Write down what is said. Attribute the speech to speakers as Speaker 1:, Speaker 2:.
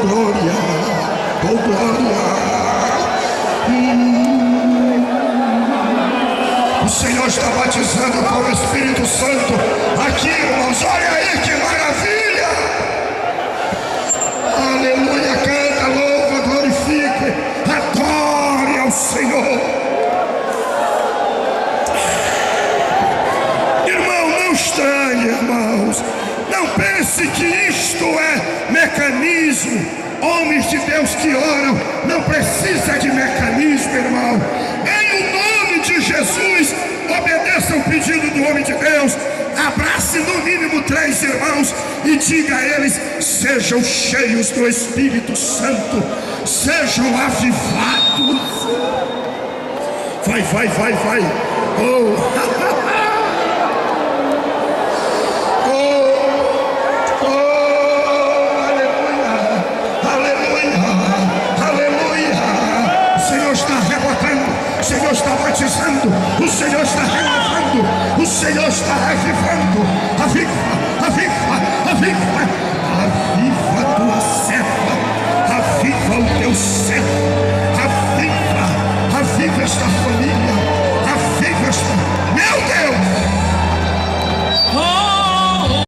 Speaker 1: glória, oh glória. O Senhor está batizando com o Espírito Santo aqui, irmãos. Olha aí que maravilha. Aleluia, canta, louva, glorifique, adore ao Senhor. Irmão, não estranhe, irmãos. Não pense que isto é mecanismo. Homens de Deus que oram não precisa de mecanismo, irmão. Em o nome de Jesus, obedeça o pedido do homem de Deus. Abrace no mínimo 3 irmãos e diga a eles: sejam cheios do Espírito Santo, sejam avivados. Vai, vai, vai, vai. Oh. O Senhor está batizando, o Senhor está renovando, o Senhor está revivando. Aviva, aviva, aviva, aviva a tua serva, aviva o teu servo, aviva, aviva esta